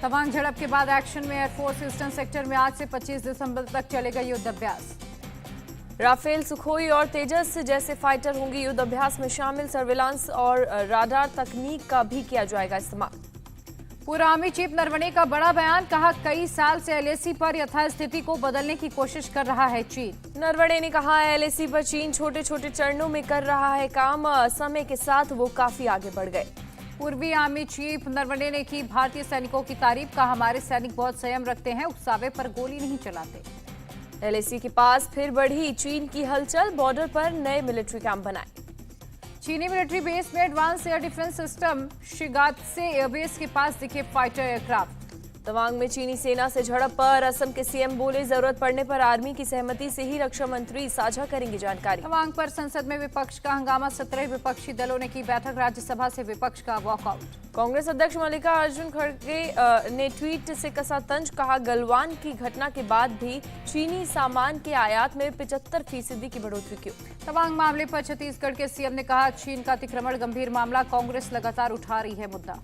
तवांग झड़प के बाद एक्शन में एयरफोर्स ईस्टर्न सेक्टर में आज से 25 दिसंबर तक चलेगा युद्ध अभ्यास। राफेल, सुखोई और तेजस जैसे फाइटर होंगे युद्ध अभ्यास में शामिल। सर्विलांस और राडार तकनीक का भी किया जाएगा इस्तेमाल। पूर्व आर्मी चीफ नरवणे का बड़ा बयान, कहा कई साल से एलएसी पर यथास्थिति को बदलने की कोशिश कर रहा है चीन। नरवणे ने कहा एलएसी पर चीन छोटे छोटे चरणों में कर रहा है काम, समय के साथ वो काफी आगे बढ़ गए। पूर्वी आर्मी चीफ नरवणे ने की भारतीय सैनिकों की तारीफ, कहा हमारे सैनिक बहुत संयम रखते हैं, उकसावे पर गोली नहीं चलाते। एलएसी के पास फिर बढ़ी चीन की हलचल, बॉर्डर पर नए मिलिट्री कैंप बनाए। चीनी मिलिट्री बेस में advance air defence system Shigatse airbase के पास दिखे फाइटर एयरक्राफ्ट। तवांग में चीनी सेना से झड़प पर असम के सीएम बोले जरूरत पड़ने पर आर्मी की सहमति से ही रक्षा मंत्री साझा करेंगे जानकारी। तवांग पर संसद में विपक्ष का हंगामा, 17 विपक्षी दलों ने की बैठक, राज्यसभा से विपक्ष का वॉकआउट। कांग्रेस अध्यक्ष मल्लिकार्जुन खड़गे ने ट्वीट से कसा तंज, कहा गलवान की घटना के बाद भी चीनी सामान के आयात में 75% की बढ़ोतरी क्यों। तवांग मामले पर छत्तीसगढ़ के सीएम ने कहा चीन का अतिक्रमण गंभीर मामला, कांग्रेस लगातार उठा रही है मुद्दा।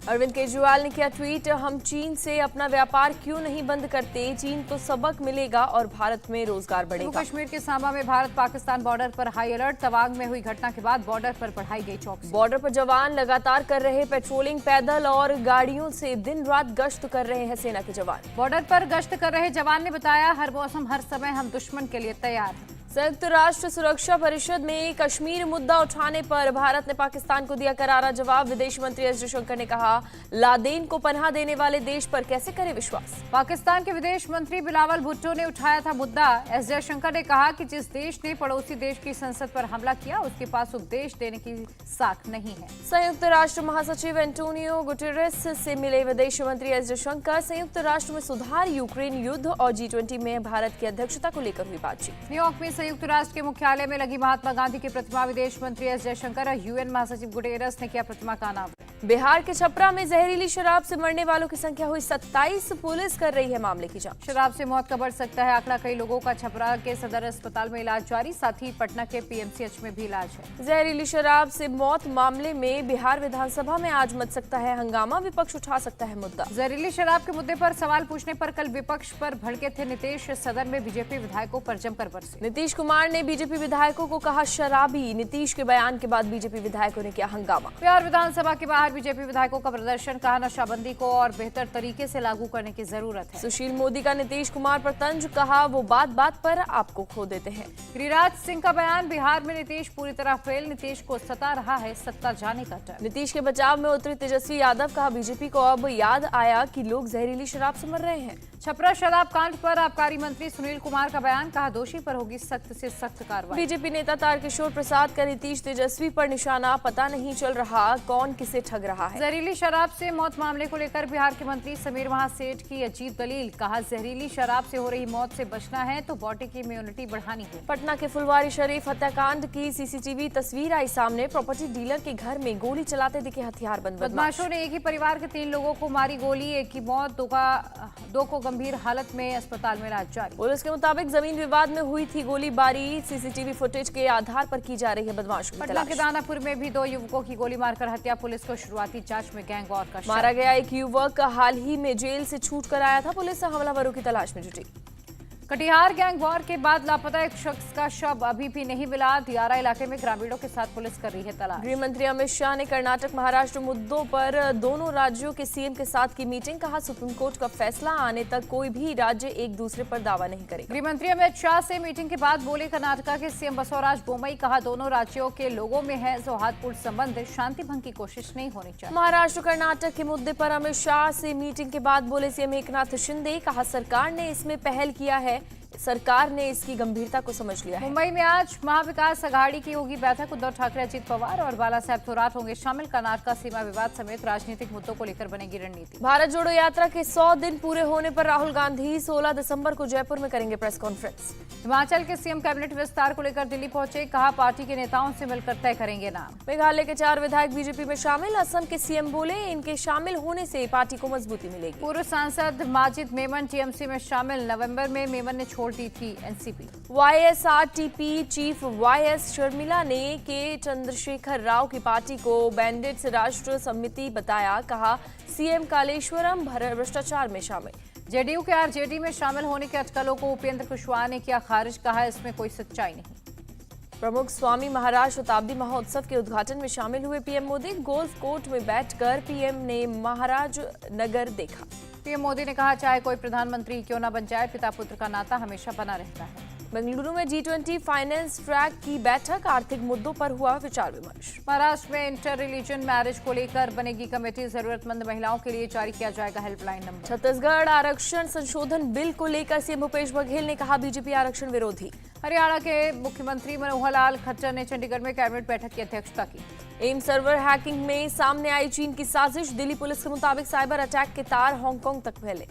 अरविंद केजरीवाल ने किया ट्वीट, हम चीन से अपना व्यापार क्यों नहीं बंद करते, चीन को सबक मिलेगा और भारत में रोजगार बढ़ेगा। कश्मीर के सांबा में भारत पाकिस्तान बॉर्डर पर हाई अलर्ट, तवांग में हुई घटना के बाद बॉर्डर पर बढ़ाई गई चौकसी। बॉर्डर पर जवान लगातार कर रहे पेट्रोलिंग, पैदल और गाड़ियों से दिन रात गश्त कर रहे हैं सेना के जवान। बॉर्डर पर गश्त कर रहे जवान ने बताया हर मौसम हर समय हम दुश्मन के लिए तैयार हैं। संयुक्त राष्ट्र सुरक्षा परिषद में कश्मीर मुद्दा उठाने पर भारत ने पाकिस्तान को दिया करारा जवाब। विदेश मंत्री एस जयशंकर ने कहा लादेन को पनाह देने वाले देश पर कैसे करें विश्वास। पाकिस्तान के विदेश मंत्री बिलावल भुट्टो ने उठाया था मुद्दा। एस जयशंकर ने कहा कि जिस देश ने पड़ोसी देश की संसद पर हमला किया उसके पास उपदेश देने की साख नहीं है। संयुक्त राष्ट्र महासचिव एंटोनियो गुटेरेस से मिले विदेश मंत्री एस जयशंकर। संयुक्त राष्ट्र में सुधार, यूक्रेन युद्ध और G20 में भारत की अध्यक्षता को लेकर हुई बातचीत। न्यूयॉर्क में संयुक्त राष्ट्र के मुख्यालय में लगी महात्मा गांधी की प्रतिमा, विदेश मंत्री एस जयशंकर और यूएन महासचिव गुटेरेस ने किया प्रतिमा का अनावरण। बिहार के छपरा में जहरीली शराब से मरने वालों की संख्या हुई 27, पुलिस कर रही है मामले की जांच। शराब से मौत का बढ़ सकता है आंकड़ा, कई लोगों का छपरा के सदर अस्पताल में इलाज जारी, साथ ही पटना के पीएमसीएच में भी इलाज है। जहरीली शराब से मौत मामले में बिहार विधानसभा में आज मच सकता है हंगामा, विपक्ष उठा सकता है मुद्दा। जहरीली शराब के मुद्दे पर सवाल पूछने पर कल विपक्ष पर भड़के थे नीतीश, सदन में बीजेपी विधायकों पर जमकर बरसे। नीतीश कुमार ने बीजेपी विधायकों को कहा शराबी, नीतीश के बयान के बाद बीजेपी विधायकों ने किया हंगामा। बिहार विधानसभा के बाहर बीजेपी विधायकों का प्रदर्शन, कहा नशाबंदी को और बेहतर तरीके से लागू करने की जरूरत है। सुशील मोदी का नीतीश कुमार पर तंज, कहा वो बात बात पर आपको खो देते हैं। गिरिराज सिंह का बयान, बिहार में नीतीश पूरी तरह फेल, नीतीश को सता रहा है सत्ता जाने का डर। नीतीश के बचाव में उतरे तेजस्वी यादव, कहा बीजेपी को अब याद आया कि लोग जहरीली शराब से मर रहे हैं। छपरा शराब कांड पर आबकारी मंत्री सुनील कुमार का बयान, कहा दोषी पर होगी सख्त से सख्त कार्रवाई। बीजेपी नेता तारकिशोर प्रसाद का नीतीश तेजस्वी पर निशाना, पता नहीं चल रहा कौन किसे ठग रहा है। जहरीली शराब से मौत मामले को लेकर बिहार के मंत्री समीर महासेठ की अजीब दलील, कहा जहरीली शराब से हो रही मौत से बचना है तो बॉडी की इम्यूनिटी बढ़ानी है। पटना के फुलवारी शरीफ हत्याकांड की सीसीटीवी तस्वीर आई सामने, प्रॉपर्टी डीलर के घर में गोली चलाते दिखे हथियारबंद बदमाशों ने एक ही परिवार के 3 लोगों को मारी गोली, एक की मौत, दो को गंभीर हालत में अस्पताल में इलाज जारी। पुलिस के मुताबिक जमीन विवाद में हुई थी गोलीबारी, सीसीटीवी फुटेज के आधार पर की जा रही है बदमाशों की तलाश। पटना के दानापुर में भी 2 युवकों की गोली मारकर हत्या, पुलिस को शुरुआती जांच में गैंग वॉर का मारा गया एक युवक हाल ही में जेल से छूट कर आया था, पुलिस हमलावरों की तलाश में जुटी। कटिहार गैंग वॉर के बाद लापता एक शख्स का शव अभी भी नहीं मिला, दियारा इलाके में ग्रामीणों के साथ पुलिस कर रही है तलाश। गृह मंत्री अमित शाह ने कर्नाटक महाराष्ट्र मुद्दों पर दोनों राज्यों के सीएम के साथ की मीटिंग, कहा सुप्रीम कोर्ट का फैसला आने तक कोई भी राज्य एक दूसरे पर दावा नहीं करेगा। गृह मंत्री अमित शाह से मीटिंग के बाद बोले कर्नाटक के सीएम बसवराज बोम्मई, कहा दोनों राज्यों के लोगों में है सौहार्दपूर्ण संबंध, शांति भंग की कोशिश नहीं होनी चाहिए। महाराष्ट्र कर्नाटक के मुद्दे पर अमित शाह से मीटिंग के बाद बोले सीएम एकनाथ शिंदे, कहा सरकार ने इसमें पहल किया है, सरकार ने इसकी गंभीरता को समझ लिया है। मुंबई में आज महाविकास अघाड़ी की होगी बैठक, उद्धव ठाकरे, अजित पवार और बाला साहेब थोराट होंगे शामिल। कर्नाटक सीमा विवाद समेत राजनीतिक मुद्दों को लेकर बनेगी रणनीति। भारत जोड़ो यात्रा के 100 दिन पूरे होने पर राहुल गांधी 16 दिसंबर को जयपुर में करेंगे प्रेस कॉन्फ्रेंस। हिमाचल के सीएम कैबिनेट विस्तार को लेकर दिल्ली पहुंचे, कहा पार्टी के नेताओं से मिलकर तय करेंगे नाम। मेघालय के 4 विधायक बीजेपी में शामिल, असम के सीएम बोले इनके शामिल होने से पार्टी को मजबूती मिलेगी। पूर्व सांसद माजिद मेमन टीएमसी में शामिल, नवंबर में मेमन ने छोड़ा छोड़ दी थी एनसीपी। वाईएसआरटीपी चीफ वाईएस शर्मिला ने के चंद्रशेखर राव की पार्टी को बैंडिट्स राष्ट्र समिति बताया। कहा सीएम कालेश्वरम भ्रष्टाचार में शामिल। जेडीयू के आरजेडी में शामिल होने के अटकलों को उपेंद्र कुशवाहा ने किया खारिज। कहा इसमें कोई सच्चाई नहीं। प्रमुख स्वामी महाराज शताब्दी महोत्सव के उद्घाटन में शामिल हुए पीएम मोदी। गोल्फ कोर्ट में बैठकर पीएम ने महाराज नगर देखा। पीएम मोदी ने कहा चाहे कोई प्रधानमंत्री क्यों न बन जाए, पिता पुत्र का नाता हमेशा बना रहता है। बेंगलुरु में G20 फाइनेंस ट्रैक की बैठक। आर्थिक मुद्दों पर हुआ विचार विमर्श। महाराष्ट्र में इंटर रिलीजन मैरिज को लेकर बनेगी कमेटी। जरूरतमंद महिलाओं के लिए जारी किया जाएगा हेल्पलाइन नंबर। छत्तीसगढ़ आरक्षण संशोधन बिल को लेकर सीएम भूपेश बघेल ने कहा बीजेपी आरक्षण विरोधी। हरियाणा के मुख्यमंत्री मनोहर लाल खट्टर ने चंडीगढ़ में कैबिनेट बैठक की अध्यक्षता की। एम्स सर्वर हैकिंग में सामने आई चीन की साजिश। दिल्ली पुलिस के मुताबिक साइबर अटैक के तार हांगकांग तक फैले।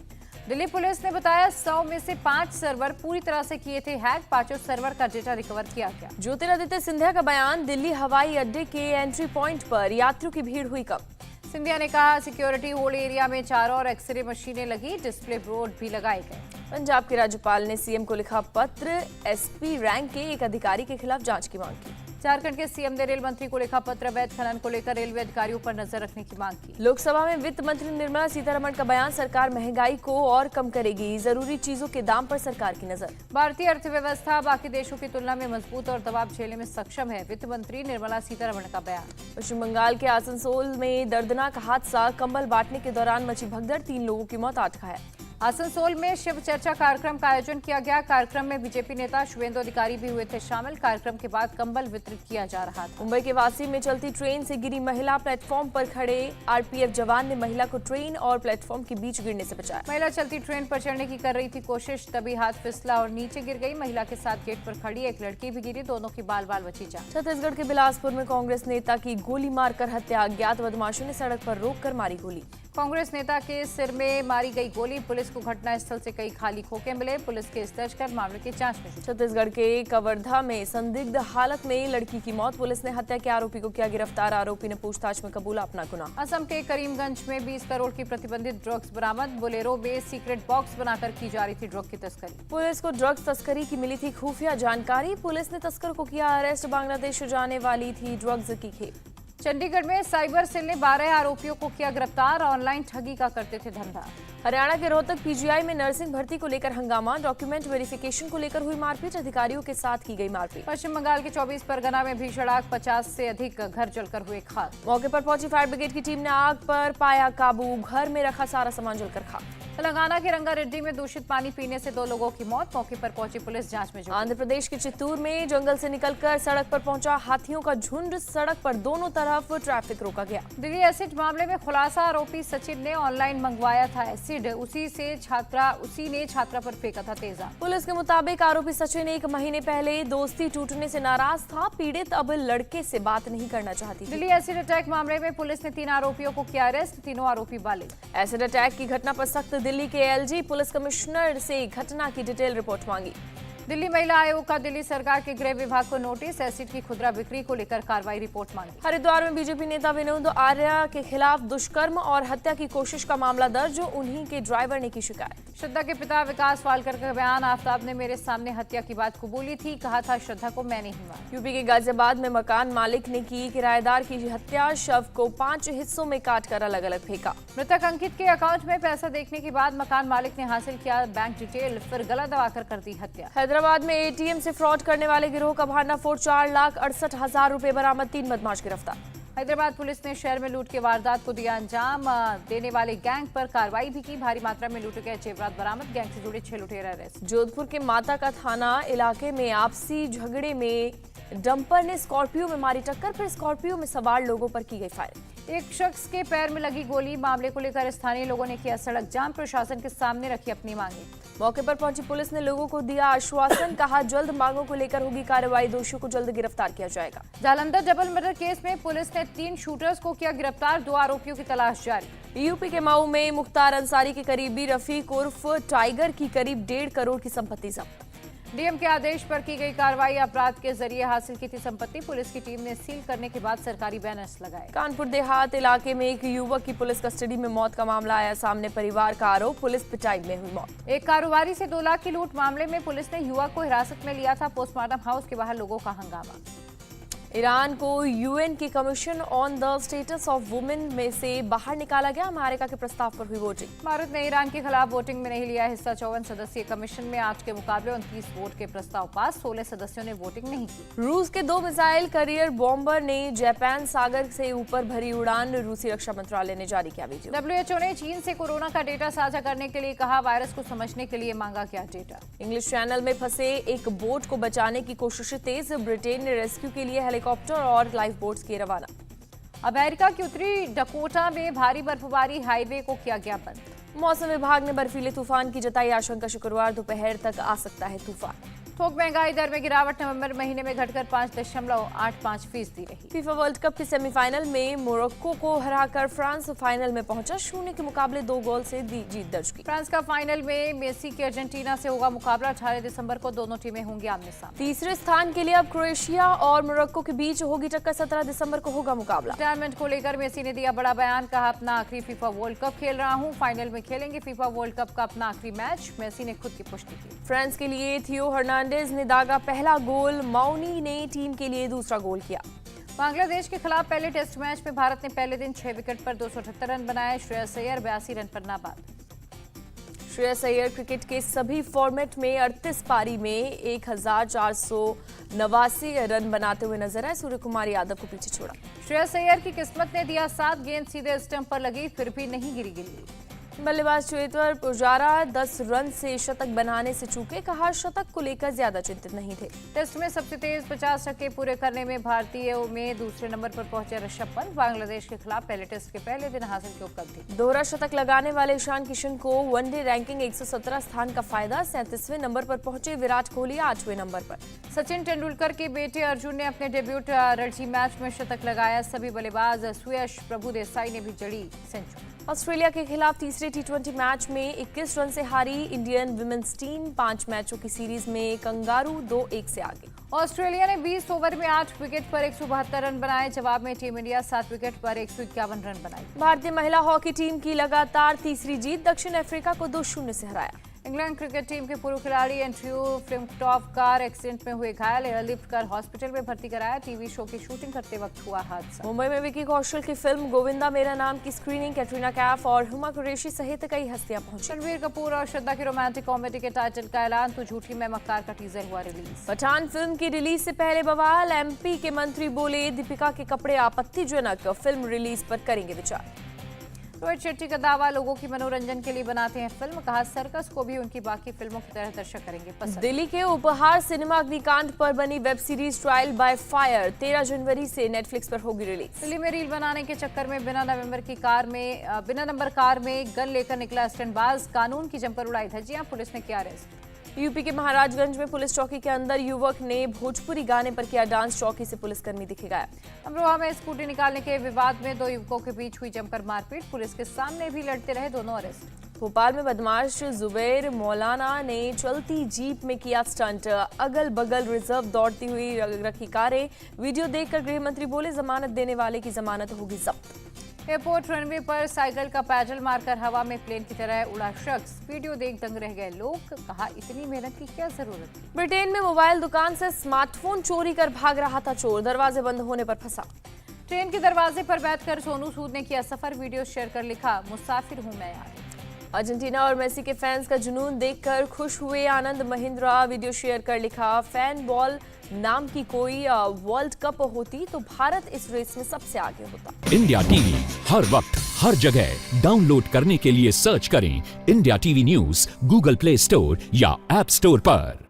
दिल्ली पुलिस ने बताया 100 में से 5 सर्वर पूरी तरह से किए थे हैक। 5 सर्वर का डेटा रिकवर किया गया। ज्योतिरादित्य सिंधिया का बयान। दिल्ली हवाई अड्डे के एंट्री पॉइंट पर यात्रियों की भीड़ हुई कम। सिंधिया ने कहा सिक्योरिटी होल्ड एरिया में 4 और एक्सरे मशीनें लगी। डिस्प्ले बोर्ड भी लगाए गए। पंजाब के राज्यपाल ने सीएम को लिखा पत्र। एसपी रैंक के एक अधिकारी के खिलाफ जांच की मांग की। झारखंड के सीएम ने रेल मंत्री को लिखा पत्र। अवैध खनन को लेकर रेलवे अधिकारियों पर नजर रखने की मांग की। लोकसभा में वित्त मंत्री निर्मला सीतारमण का बयान। सरकार महंगाई को और कम करेगी। जरूरी चीजों के दाम पर सरकार की नजर। भारतीय अर्थव्यवस्था बाकी देशों की तुलना में मजबूत और दबाव झेलने में सक्षम है। वित्त मंत्री निर्मला सीतारमण का बयान। पश्चिम बंगाल के आसनसोल में दर्दनाक हादसा। कंबल बांटने के दौरान मची भगदड़। 3 लोगों की मौत, 8 घायल। आसनसोल में शिव चर्चा कार्यक्रम का आयोजन किया गया। कार्यक्रम में बीजेपी नेता शुभेंदु अधिकारी भी हुए थे शामिल। कार्यक्रम के बाद कंबल वितरित किया जा रहा था। मुंबई के वासी में चलती ट्रेन से गिरी महिला। प्लेटफॉर्म पर खड़े आरपीएफ जवान ने महिला को ट्रेन और प्लेटफॉर्म के बीच गिरने से बचाया। महिला चलती ट्रेन पर चढ़ने की कर रही थी कोशिश, तभी हाथ फिसला और नीचे गिर गई। महिला के साथ गेट पर खड़ी एक लड़की भी गिरी। दोनों की बाल बाल बची जान। छत्तीसगढ़ के बिलासपुर में कांग्रेस नेता की गोली मारकर हत्या। अज्ञात बदमाशों ने सड़क पर रोककर मारी गोली। कांग्रेस नेता के सिर में मारी गई गोली। पुलिस को घटनास्थल से कई खाली खोखे मिले। पुलिस केस दर्ज कर मामले की जांच में जुटी। छत्तीसगढ़ के कवर्धा में संदिग्ध हालत में लड़की की मौत। पुलिस ने हत्या के आरोपी को किया गिरफ्तार। आरोपी ने पूछताछ में कबूला अपना गुनाह। असम के करीमगंज में 20 करोड़ की प्रतिबंधित ड्रग्स बरामद। बोलेरो में सीक्रेट बॉक्स बनाकर की जा रही थी ड्रग की तस्करी। पुलिस को ड्रग्स तस्करी की मिली थी खुफिया जानकारी। पुलिस ने तस्कर को किया अरेस्ट। बांग्लादेश जाने वाली थी ड्रग्स की खेप। चंडीगढ़ में साइबर सेल ने 12 आरोपियों को किया गिरफ्तार। ऑनलाइन ठगी का करते थे धंधा। हरियाणा के रोहतक पीजीआई में नर्सिंग भर्ती को लेकर हंगामा। डॉक्यूमेंट वेरिफिकेशन को लेकर हुई मारपीट। अधिकारियों के साथ की गई मारपीट। पश्चिम बंगाल के 24 परगना में भीषण आग। 50 से अधिक घर जलकर हुए खाक। मौके पर पहुंची फायर ब्रिगेड की टीम ने आग पर पाया काबू। घर में रखा सारा सामान जलकर खाक। तेलंगाना के रंगारेड्डी में दूषित पानी पीने से 2 लोगों की मौत। मौके पर पहुंची पुलिस जांच में जुटी। आंध्र प्रदेश के चित्तूर में जंगल से निकलकर सड़क पर पहुंचा हाथियों का झुंड। सड़क पर दोनों तरफ ट्रैफिक रोका गया। दिल्ली एसिड मामले में खुलासा। आरोपी सचिन ने ऑनलाइन मंगवाया था एसिड। उसी ने छात्रा पर फेंका था तेजाब। पुलिस के मुताबिक आरोपी सचिन 1 महीने पहले दोस्ती टूटने से नाराज था। पीड़ित अब लड़के से बात नहीं करना चाहती थी। दिल्ली एसिड अटैक मामले में पुलिस ने 3 आरोपियों को किया अरेस्ट। तीनों आरोपी बालिग। एसिड अटैक की घटना पर सख्त। दिल्ली के एलजी पुलिस कमिश्नर से घटना की डिटेल रिपोर्ट मांगी। दिल्ली महिला आयोग का दिल्ली सरकार के गृह विभाग को नोटिस। एसिड की खुदरा बिक्री को लेकर कार्रवाई रिपोर्ट मांगी। हरिद्वार में बीजेपी नेता विनोद आर्या के खिलाफ दुष्कर्म और हत्या की कोशिश का मामला दर्ज। उन्हीं के ड्राइवर ने की शिकायत। श्रद्धा के पिता विकास वालकर का बयान। आफ्ताब ने मेरे सामने हत्या की बात कबूली थी। कहा था श्रद्धा को मैं नहीं मारा। यूपी के गाजियाबाद में मकान मालिक ने की किराएदार की हत्या। शव को 5 हिस्सों में काटकर अलग अलग फेंका। मृतक अंकित के अकाउंट में पैसा देखने के बाद मकान मालिक ने हासिल किया बैंक डिटेल, फिर गला दबाकर कर दी हत्या। हैदराबाद में एटीएम से फ्रॉड करने वाले गिरोह का भांडाफोड़। 4,68,000 रुपए बरामद। 3 बदमाश गिरफ्तार। हैदराबाद पुलिस ने शहर में लूट के वारदात को दिया अंजाम। देने वाले गैंग पर कार्रवाई भी की। भारी मात्रा में लूटे गए जेवरात बरामद। गैंग से जुड़े 6 लुटेरे अरेस्ट। जोधपुर के माता का थाना इलाके में आपसी झगड़े में डंपर ने स्कॉर्पियो में मारी टक्कर। फिर स्कॉर्पियो में सवार लोगों पर की गई फायरिंग। एक शख्स के पैर में लगी गोली। मामले को लेकर स्थानीय लोगों ने किया सड़क जाम। प्रशासन के सामने रखी अपनी मांगे। मौके पर पहुंची पुलिस ने लोगों को दिया आश्वासन। कहा जल्द मांगों को लेकर होगी कार्रवाई। दोषियों को जल्द गिरफ्तार किया जाएगा। जालंधर डबल मर्डर केस में पुलिस ने 3 शूटर्स को किया गिरफ्तार। 2 आरोपियों की तलाश जारी। यूपी के मऊ में मुख्तार अंसारी के करीबी रफीक उर्फ टाइगर की करीब 1.5 करोड़ की संपत्ति जब्त। डीएम के आदेश पर की गई कार्रवाई। अपराध के जरिए हासिल की थी संपत्ति। पुलिस की टीम ने सील करने के बाद सरकारी बैनर्स लगाए। कानपुर देहात इलाके में एक युवक की पुलिस कस्टडी में मौत का मामला आया सामने। परिवार का आरोप, पुलिस पिटाई में हुई मौत। एक कारोबारी से 2 लाख की लूट मामले में पुलिस ने युवक को हिरासत में लिया था। पोस्टमार्टम हाउस के बाहर लोगों का हंगामा। ईरान को यूएन की commission on the status of women में से बाहर निकाला गया। अमेरिका के प्रस्ताव पर हुई वोटिंग। भारत ने ईरान के खिलाफ वोटिंग में नहीं लिया हिस्सा। 54 सदस्यीय कमीशन में 8 के मुकाबले 29 वोट के प्रस्ताव पास। 16 सदस्यों ने वोटिंग नहीं की। रूस के 2 मिसाइल करियर बॉम्बर ने जापान सागर से ऊपर भरी उड़ान। रूसी रक्षा मंत्रालय ने जारी किया वीडियो। WHO ने चीन से कोरोना का डेटा साझा करने के लिए कहा। वायरस को समझने के लिए मांगा गया डेटा। इंग्लिश चैनल में फंसे एक बोट को बचाने की कोशिशें तेज। ब्रिटेन ने रेस्क्यू के लिए हेलीकॉप्टर और लाइफ बोट्स किए रवाना। अमेरिका की उत्तरी डकोटा में भारी बर्फबारी। हाईवे को किया गया बंद। मौसम विभाग ने बर्फीले तूफान की जताई आशंका। शुक्रवार दोपहर तक आ सकता है तूफान। थोक महंगाई दर में गिरावट नवंबर महीने में घटकर 5.85% रही। फीफा वर्ल्ड कप के सेमीफाइनल में मोरक्को को हराकर फ्रांस फाइनल में पहुंचा। 0 के मुकाबले 2 गोल से जीत दर्ज की। फ्रांस का फाइनल में मेसी की अर्जेंटीना से होगा मुकाबला। 18 दिसंबर को दोनों टीमें होंगी आमने सामने। तीसरे स्थान के लिए अब क्रोएशिया और मोरक्को के बीच होगी टक्कर। 17 दिसंबर को होगा मुकाबला। रिटायरमेंट को लेकर मेसी ने दिया बड़ा बयान। कहा, अपना आखिरी फीफा वर्ल्ड कप खेल रहा हूं। फाइनल में खेलेंगे फीफा वर्ल्ड कप का अपना आखिरी मैच। मेसी ने खुद की पुष्टि की। फ्रांस के लिए थियो हर्नांडेज ने दागा पहला गोल। माउनी ने टीम के लिए दूसरा गोल किया। बांग्लादेश के खिलाफ पहले टेस्ट मैच में भारत ने पहले दिन 6 विकेट पर 278 रन बनाए। श्रेयस अय्यर 82 रन पर नाबाद। श्रेयस अय्यर क्रिकेट के सभी फॉर्मेट में 38 पारी में 1489 रन बनाते हुए नजर आए। सूर्य कुमार यादव को पीछे छोड़ा। श्रेयस अय्यर की किस्मत ने दिया साथ। गेंद सीधे स्टंप पर लगी, फिर भी नहीं गिरी गिल्ली। बल्लेबाज चेतेश्वर पुजारा 10 रन से शतक बनाने से चूके। कहा, शतक को लेकर ज्यादा चिंतित नहीं थे। टेस्ट में सबसे तेज 50 छक्के पूरे करने में भारतीयों में दूसरे नंबर पर पहुंचे ऋषभ पंत। बांग्लादेश के खिलाफ पहले टेस्ट के पहले दिन हासिल की उपलब्धि। दोहरा शतक लगाने वाले ईशान किशन को वनडे रैंकिंग 117 स्थान का फायदा। 37वें नंबर पर पहुंचे विराट कोहली 8वें नंबर पर। सचिन तेंदुलकर के बेटे अर्जुन ने अपने डेब्यूट रणजी मैच में शतक लगाया। सभी बल्लेबाज सुयश प्रभुदेसाई ने भी जड़ी सेंचुरी। ऑस्ट्रेलिया के खिलाफ तीसरे T20 मैच में 21 रन से हारी इंडियन वुमेन्स टीम। 5 मैचों की सीरीज में कंगारू 2-1 से आगे। ऑस्ट्रेलिया ने 20 ओवर में 8 विकेट पर 172 रन बनाए। जवाब में टीम इंडिया 7 विकेट पर 151 रन बनाई। भारतीय महिला हॉकी टीम की लगातार तीसरी जीत। दक्षिण अफ्रीका को 2-0 से हराया। इंग्लैंड क्रिकेट टीम के पूर्व खिलाड़ी एंड्रयू फ्लिंटॉफ कार एक्सीडेंट में हुए घायल। एयरलिफ्ट कर हॉस्पिटल में भर्ती कराया। टीवी शो की शूटिंग करते वक्त हुआ हादसा। मुंबई में विकी कौशल की फिल्म गोविंदा मेरा नाम की स्क्रीनिंग कैटरीना कैफ और हुमा कुरैशी सहित कई हस्तियां पहुंची। रणबीर कपूर और श्रद्धा की रोमांटिक कॉमेडी के टाइटल का ऐलान। तो झूठी मैं मक्कार का टीजर हुआ रिलीज। पठान फिल्म की रिलीज से पहले बवाल। MP के मंत्री बोले, दीपिका के कपड़े आपत्तिजनक। फिल्म रिलीज पर करेंगे विचार। रोहित शेट्टी का दावा, लोगों की मनोरंजन के लिए बनाते हैं फिल्म। कहा, सर्कस को भी उनकी बाकी फिल्मों की तरह दर्शक करेंगे पसंद। दिल्ली के उपहार सिनेमा अग्निकांड पर बनी web series trial by fire 13 जनवरी से नेटफ्लिक्स पर होगी रिलीज। दिल्ली में रील बनाने के चक्कर में बिना नंबर कार में गन लेकर निकला स्टंटबाज। कानून की जमकर उड़ाई धज्जियां। पुलिस ने किया अरेस्ट। यूपी के महाराजगंज में पुलिस चौकी के अंदर युवक ने भोजपुरी गाने पर किया डांस। चौकी से पुलिसकर्मी दिखे गायब। अमरोहा में स्कूटी निकालने के विवाद में 2 युवकों के बीच हुई जमकर मारपीट। पुलिस के सामने भी लड़ते रहे दोनों, अरेस्ट। भोपाल में बदमाश जुबैर मौलाना ने चलती जीप में किया स्टंट। अगल बगल रिजर्व दौड़ती हुई रखी कारें। वीडियो देखकर गृह मंत्री बोले, जमानत देने वाले की जमानत होगी जब्त। एयरपोर्ट रनवे पर साइकिल का पैडल मारकर हवा में प्लेन की तरह उड़ा शख्स। वीडियो देख दंग रह गए लोग। कहा, इतनी मेहनत की क्या जरूरत थी। ब्रिटेन में मोबाइल दुकान से स्मार्टफोन चोरी कर भाग रहा था चोर। दरवाजे बंद होने पर फंसा। ट्रेन के दरवाजे पर बैठकर सोनू सूद ने किया सफर। वीडियो शेयर कर लिखा, मुसाफिर हूं मैं यार। अर्जेंटीना और मेसी के फैंस का जुनून देखकर खुश हुए आनंद महिंद्रा। वीडियो शेयर कर लिखा, फैन बॉल नाम की कोई वर्ल्ड कप होती तो भारत इस रेस में सबसे आगे होता। इंडिया टीवी हर वक्त हर जगह डाउनलोड करने के लिए सर्च करें India TV news Google play store या ऐप स्टोर पर।